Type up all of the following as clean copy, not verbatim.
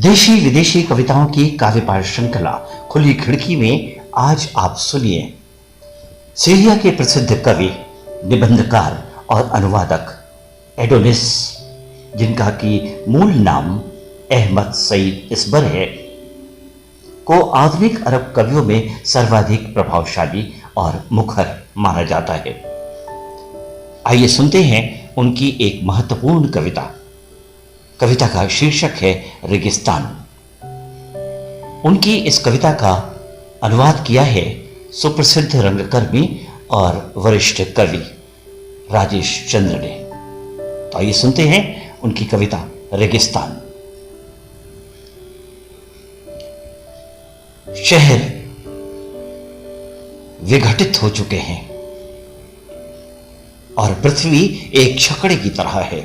देशी विदेशी कविताओं की काव्य पाठ श्रृंखला खुली खिड़की में आज आप सुनिए सीरिया के प्रसिद्ध कवि, निबंधकार और अनुवादक एडोनिस, जिनका की मूल नाम अहमद सईद इसबर है, को आधुनिक अरब कवियों में सर्वाधिक प्रभावशाली और मुखर माना जाता है। आइए सुनते हैं उनकी एक महत्वपूर्ण कविता। कविता का शीर्षक है रेगिस्तान। उनकी इस कविता का अनुवाद किया है सुप्रसिद्ध रंगकर्मी और वरिष्ठ कवि राजेश चंद्र ने। तो आइए सुनते हैं उनकी कविता रेगिस्तान। शहर विघटित हो चुके हैं और पृथ्वी एक छकड़े की तरह है।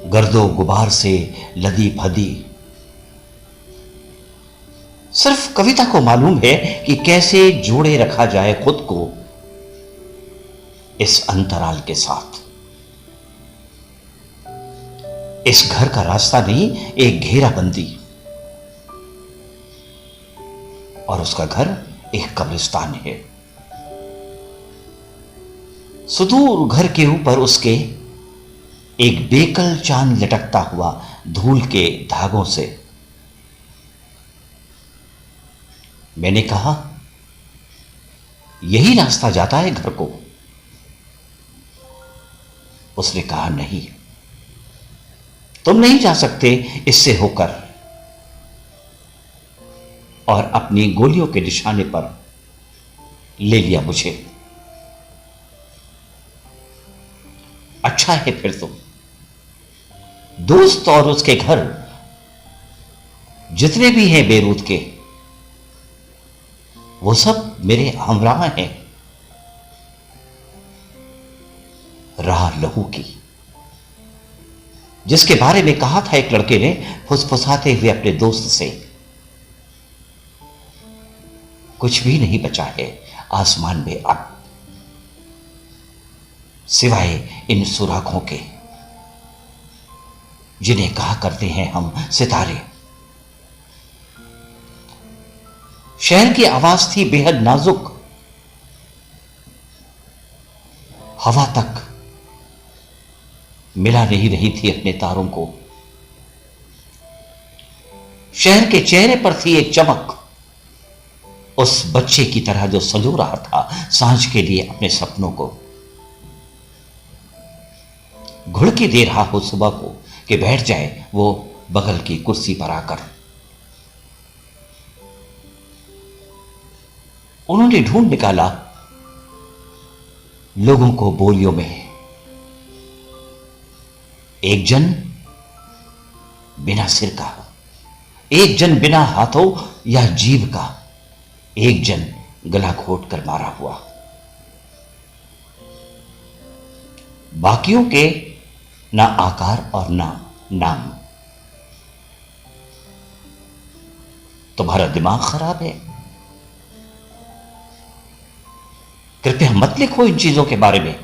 गर्दो गुबार से लदी फदी। सिर्फ कविता को मालूम है कि कैसे जोड़े रखा जाए खुद को इस अंतराल के साथ। इस घर का रास्ता नहीं, एक घेराबंदी, और उसका घर एक कब्रिस्तान है। सुदूर घर के ऊपर उसके एक बेकल चांद लटकता हुआ धूल के धागों से। मैंने कहा, यही रास्ता जाता है घर को। उसने कहा, नहीं, तुम नहीं जा सकते इससे होकर, और अपनी गोलियों के निशाने पर ले लिया मुझे। अच्छा है फिर तो। दोस्त और उसके घर जितने भी हैं बेरूत के, वो सब मेरे हमराह हैं। राह लहू की, जिसके बारे में कहा था एक लड़के ने फुसफुसाते हुए अपने दोस्त से, कुछ भी नहीं बचा है आसमान में अब, सिवाय इन सुराखों के जिन्हें कहा करते हैं हम सितारे। शहर की आवाज थी बेहद नाजुक। हवा तक मिला नहीं रही थी अपने तारों को। शहर के चेहरे पर थी एक चमक, उस बच्चे की तरह जो संजो रहा था सांझ के लिए अपने सपनों को। घुड़की दे रहा हो सुबह को कि बैठ जाए वो बगल की कुर्सी पर आकर। उन्होंने ढूंढ निकाला लोगों को बोलियों में। एक जन बिना सिर का, एक जन बिना हाथों या जीभ का, एक जन गला घोट कर मारा हुआ। बाकियों के ना आकार और ना नाम। तुम्हारा दिमाग खराब है, कृपया मत लिखो इन चीजों के बारे में।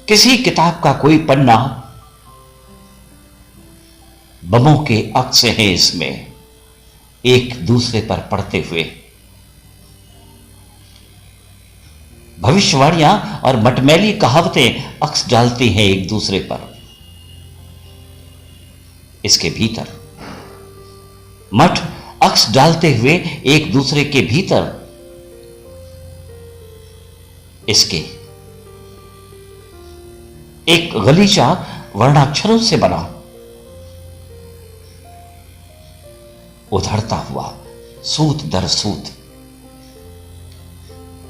किसी किताब का कोई पन्ना बमों के अक्स हैं इसमें, एक दूसरे पर पड़ते हुए। भविष्यवाणियां और मटमैली कहावतें अक्स डालती हैं एक दूसरे पर। इसके भीतर मठ अक्स डालते हुए एक दूसरे के भीतर, इसके एक गलीचा वर्णाक्षरों से बना, उधड़ता हुआ सूत दर सूत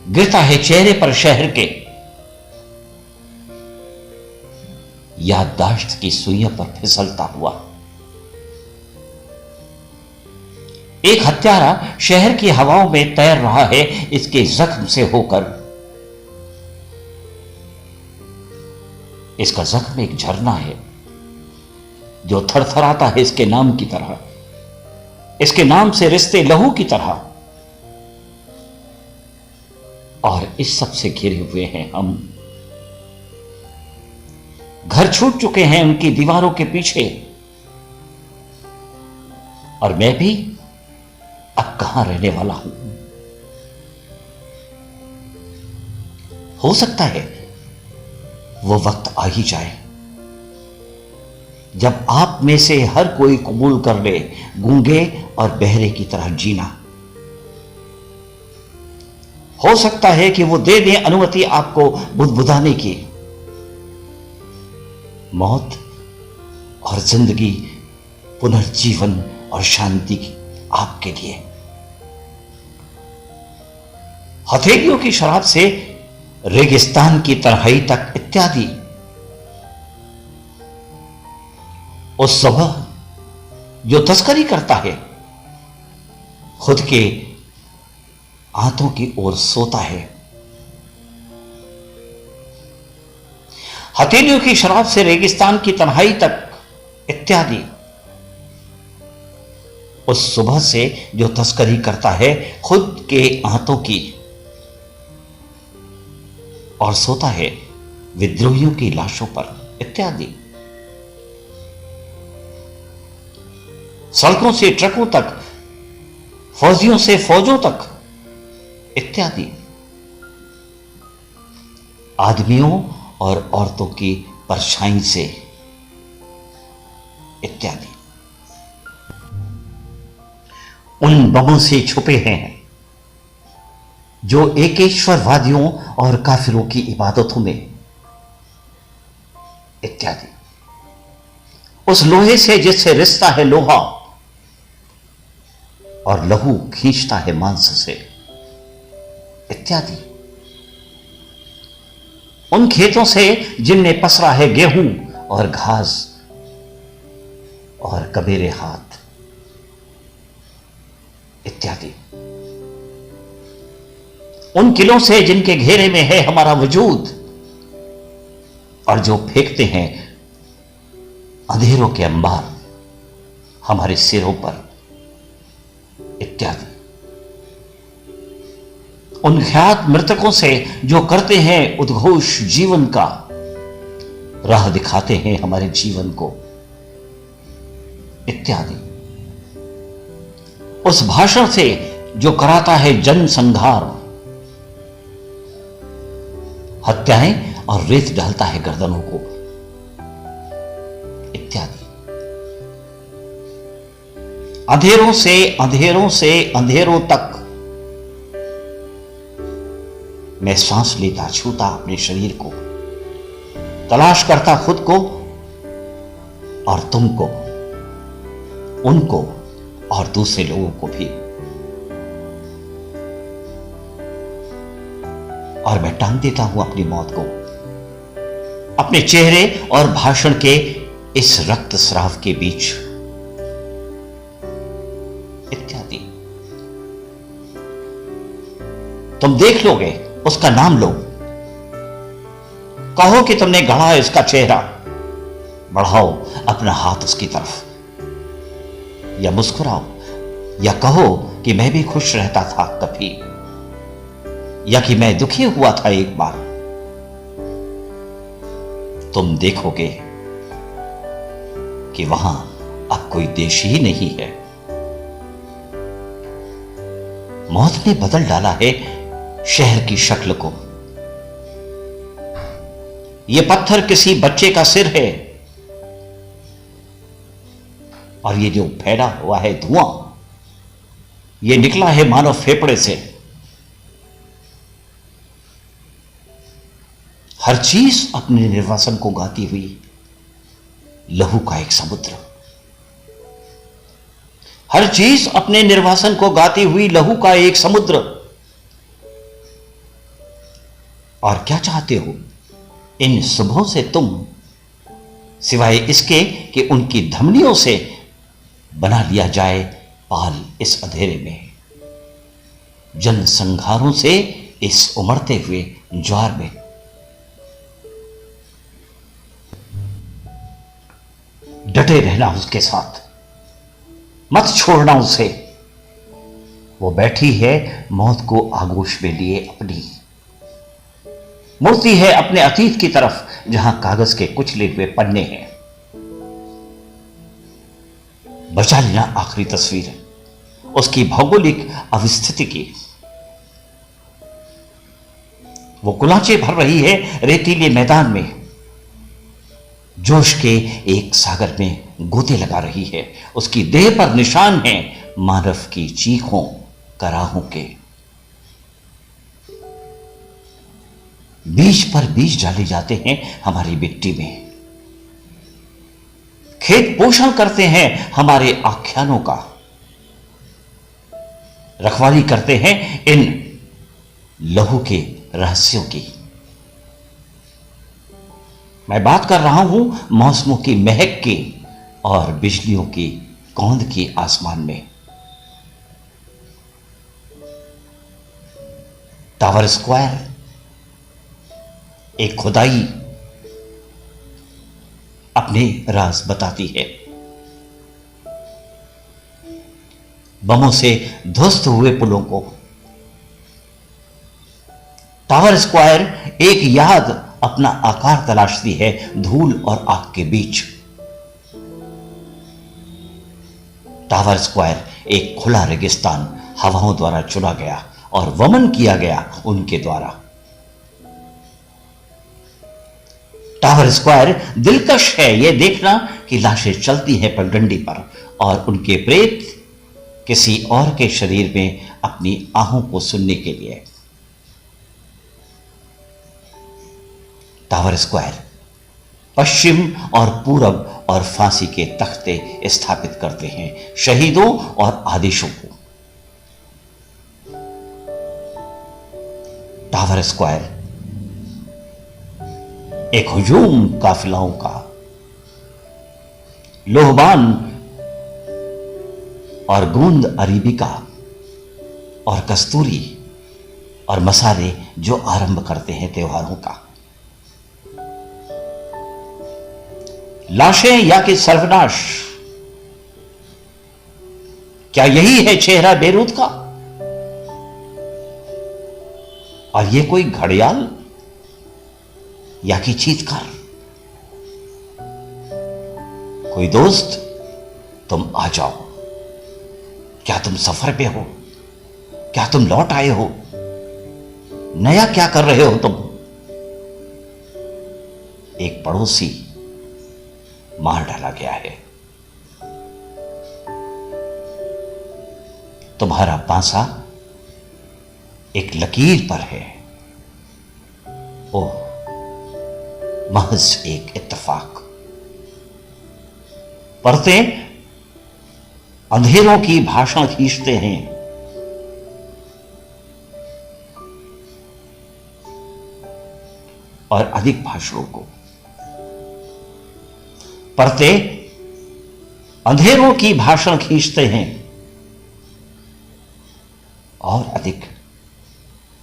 गिरता है चेहरे पर शहर के। याददाश्त की सुइयों पर फिसलता हुआ एक हत्यारा शहर की हवाओं में तैर रहा है इसके जख्म से होकर। इसका जख्म एक झरना है जो थरथराता है इसके नाम की तरह, इसके नाम से रिश्ते लहू की तरह। और इस सब से घिरे हुए हैं हम। घर छूट चुके हैं उनकी दीवारों के पीछे, और मैं भी अब कहां रहने वाला हूं। हो सकता है वो वक्त आ ही जाए जब आप में से हर कोई कबूल कर ले गूंगे और बहरे की तरह जीना। हो सकता है कि वो दे दे अनुमति आपको बुदबुदाने की। मौत और जिंदगी, पुनर्जीवन और शांति आपके लिए। हथेलियों की शराब से रेगिस्तान की तन्हाई तक इत्यादि। उस सुबह जो तस्करी करता है, खुद के हाथों की ओर सोता है। हथेलियों की शराब से रेगिस्तान की तन्हाई तक इत्यादि। उस सुबह से जो तस्करी करता है खुद के हाथों की और सोता है विद्रोहियों की लाशों पर इत्यादि। सड़कों से ट्रकों तक, फौजियों से फौजों तक इत्यादि। आदमियों और औरतों की परछाई से इत्यादि। उन बमों से छुपे हैं जो एकेश्वरवादियों और काफिरों की इबादतों में इत्यादि। उस लोहे से जिससे रिश्ता है लोहा और लहू खींचता है मांस से इत्यादि। उन खेतों से जिनमें पसरा है गेहूं और घास और कबीरे हाथ इत्यादि। उन किलों से जिनके घेरे में है हमारा वजूद और जो फेंकते हैं अंधेरों के अंबार हमारे सिरों पर इत्यादि। उन ख्यात मृतकों से जो करते हैं उद्घोष जीवन का, राह दिखाते हैं हमारे जीवन को इत्यादि। उस भाषण से जो कराता है जन संहार, हत्याएं और रेत डालता है गर्दनों को इत्यादि। अंधेरों से अंधेरों तक मैं सांस लेता छूता अपने शरीर को, तलाश करता खुद को और तुमको, उनको और दूसरे लोगों को भी। और मैं टांग देता हूं अपनी मौत को अपने चेहरे और भाषण के इस रक्त स्राव के बीच इत्यादि। तुम देख लोगे, उसका नाम लो, कहो कि तुमने गढ़ा इसका चेहरा, बढ़ाओ अपना हाथ उसकी तरफ, या मुस्कुराओ, या कहो कि मैं भी खुश रहता था कभी, या कि मैं दुखी हुआ था एक बार। तुम देखोगे कि वहां अब कोई देश ही नहीं है। मौत ने बदल डाला है शहर की शक्ल को। यह पत्थर किसी बच्चे का सिर है और ये जो फैला हुआ है धुआं, यह निकला है मानव फेफड़े से। हर चीज अपने निर्वासन को गाती हुई लहू का एक समुद्र। हर चीज अपने निर्वासन को गाती हुई लहू का एक समुद्र। और क्या चाहते हो इन सुबहों से तुम, सिवाय इसके कि उनकी धमनियों से बना लिया जाए पाल इस अंधेरे में, जनसंहारों से इस उमड़ते हुए ज्वार में। डटे रहना उसके साथ, मत छोड़ना उसे। वो बैठी है मौत को आगोश में लिए अपनी, मुड़ती है अपने अतीत की तरफ, जहां कागज के कुचले हुए पन्ने हैं। बचा लेना आखिरी तस्वीर है उसकी भौगोलिक अवस्थिति की। वो कुलाचे भर रही है रेतीले मैदान में, जोश के एक सागर में गोते लगा रही है। उसकी देह पर निशान है मानव की चीखों कराहों के। बीज पर बीज डाले जाते हैं हमारी मिट्टी में, खेत पोषण करते हैं हमारे आख्यानों का, रखवाली करते हैं इन लहू के रहस्यों की। मैं बात कर रहा हूं मौसमों की महक की और बिजलियों की कौंध की आसमान में। टावर स्क्वायर एक खुदाई अपने राज बताती है। बमों से ध्वस्त हुए पुलों को टावर स्क्वायर एक याद अपना आकार तलाशती है धूल और आग के बीच। टावर स्क्वायर एक खुला रेगिस्तान हवाओं द्वारा चुना गया और वमन किया गया उनके द्वारा। टावर स्क्वायर दिलकश है यह देखना कि लाशें चलती हैं पगडंडी पर और उनके प्रेत किसी और के शरीर में अपनी आहों को सुनने के लिए। टावर स्क्वायर पश्चिम और पूरब और फांसी के तख्ते स्थापित करते हैं शहीदों और आदेशों को। टावर स्क्वायर एक हुजूम काफिलाओं का, लोहबान और गूंद अरीबिका और कस्तूरी और मसाले जो आरंभ करते हैं त्योहारों का। लाशें या कि सर्वनाश, क्या यही है चेहरा बेरूत का? और ये कोई घड़ियाल या कि चीतकार? कोई दोस्त तुम आ जाओ, क्या तुम सफर पे हो? क्या तुम लौट आए हो? नया क्या कर रहे हो तुम? एक पड़ोसी मार डाला गया है, तुम्हारा पांसा एक लकीर पर है। ओह, महज एक इत्तेफाक। परतें अंधेरों की भाषण खींचते हैं, और अधिक भाषणों को। परतें अंधेरों की भाषण खींचते हैं और अधिक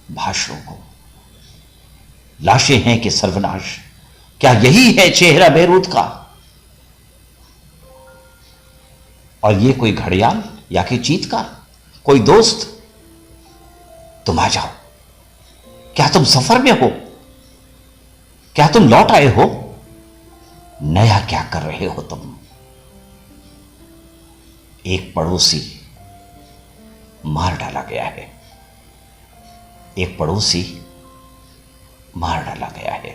भाषणों को। लाशें हैं कि सर्वनाश, क्या यही है चेहरा बेरूत का? और ये कोई घड़ियाल या कि चीतकार? कोई दोस्त तुम आ जाओ, क्या तुम सफर में हो? क्या तुम लौट आए हो? नया क्या कर रहे हो तुम? एक पड़ोसी मार डाला गया है, एक पड़ोसी मार डाला गया है।